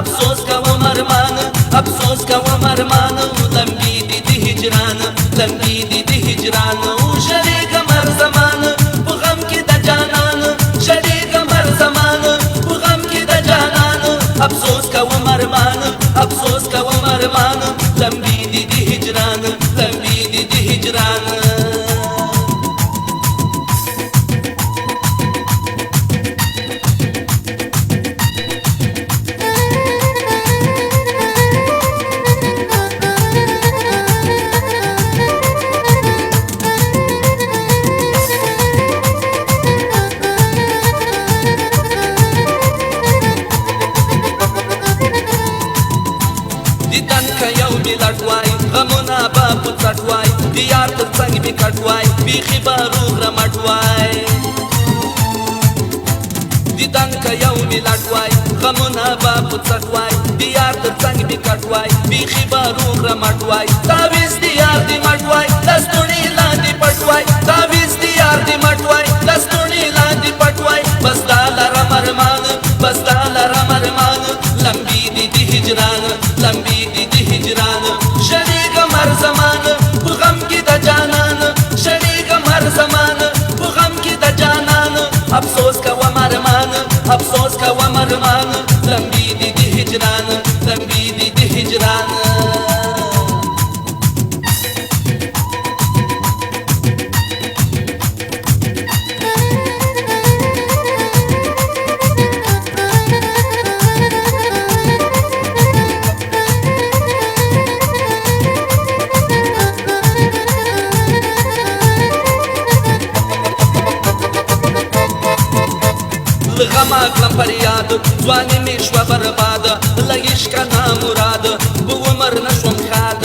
افسوس کوم ارمان افسوس کوم ارمان لمبي دي د هجران لمبي دي د هجران شریکم هر زمان په غم کې د جانان شریکم هر زمان په غم کې د جانان افسوس کوم ارمان افسوس کوم ارمان لمبي دي د هجران لمبي دي د هجران دیدن که یو ملت وای غمونه به په څټ وای د یار تر څنګ مې کټ وای بیخي به روغ رمټ وای دیدن که یو ملت وای غمونه به په څټ وای د یار تر څنګ مې کټ وای بیخي به روغ رمټ وای تعویض د یار د مټ وای لستوڼي لاندې پټ وای تعویض د یار د مټ وای لستوڼي لاندې پټ وای بس دا لرم ارمان بس دا لرم ارمان لمبي دي د هجران لمبي دي د هجران شریکم هر زمان په غم کې د جانان شریکم هر زمان په غم کې د جانان افسوس کوم ارمان افسوس کوم ارمان لمبي دي د هجران لمبي دي د هجران غما کلم فریاد ځواني مې شوه برباد له عشقه نامراد په عمر نشوم ښاد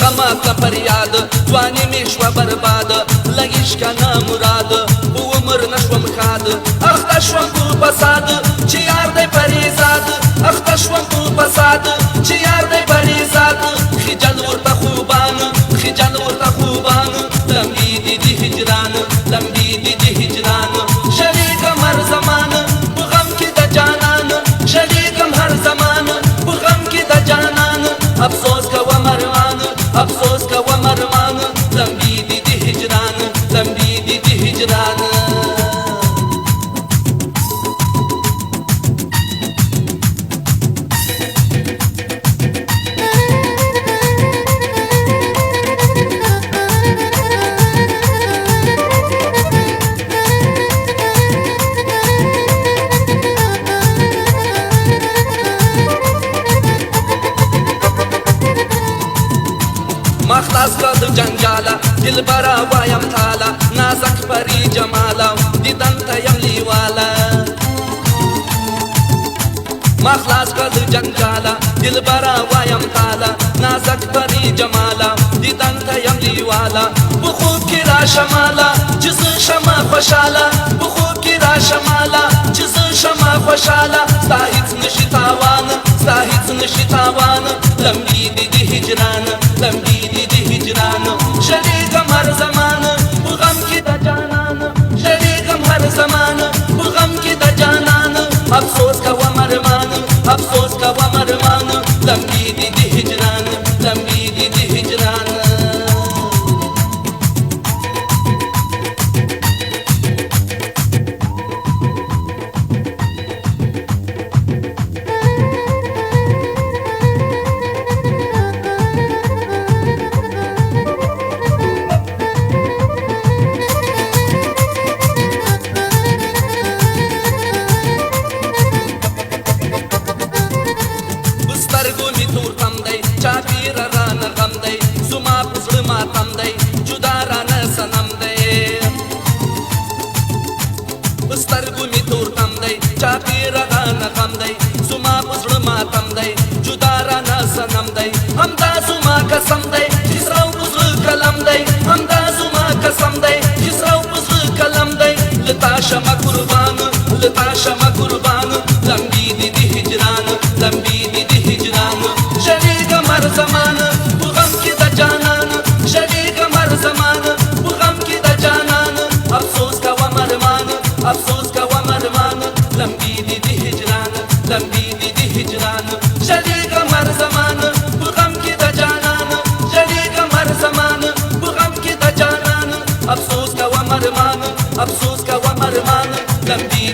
غما کلم فریاد ځواني مې شوه برباد له عشقه نامراد په عمر نشوم ښاد اخته شوم په فساد چې یار دی پریزاد اخته شوم په فساد چې یار دی پریزاد خجل ورته خوبان خجل ورته خوبان لمبي دي د هجران لمبي دي د هجران شریکم هر زمان په غم کې د جانان شریکم هر زمان په غم کې د جانان افسوس کوم ارمان افسوس کوم ارمان لمبي دي د هجران لمبي دي د هجران ما خلاص کړه د جنجاله دلبره وایم تاله نازک پری جماله دیدن ته یم لیواله ما خلاص کړه د جنجاله دلبره وایم تاله نازک پری جماله دیدن ته یم لیواله په خوب کې راشه ماله چې زه شمه خوشحاله په خوب کې راشه ماله چې زه شمه خوشحاله ستا هېڅ نشي تاوان ستا هېڅ نشي تاوان لمبي دي د هجران لمبي دي د هجران شریکم هر زمان په غم کې د جانان شریکم هر زمان په غم کې د جانان افسوس کوم ارمان افسوس کوم ارمان لمبي دي د هجران لمبي دي د هجران سترګو می تور تم دی چاپیر رانه غم دی زما په زړه ماتم دی جدا رانه صنم دی سترګو می تور تم دی چاپیر رانه غم دی زما په زړه ماتم دی جدا رانه صنم دی همدا زما قسم دی چې سراو په زړه قلم دی همدا زما قسم دی چې سراو په زړه قلم دی لتا شمه قربان لتا شمه قربان لمبي دي د هجران لمبي دي د هجران شریکم هر زمان په غم کې د جانان شریکم هر زمان په غم کې د جانان افسوس کوم ارمان افسوس کوم ارمان لمبي دي غمگین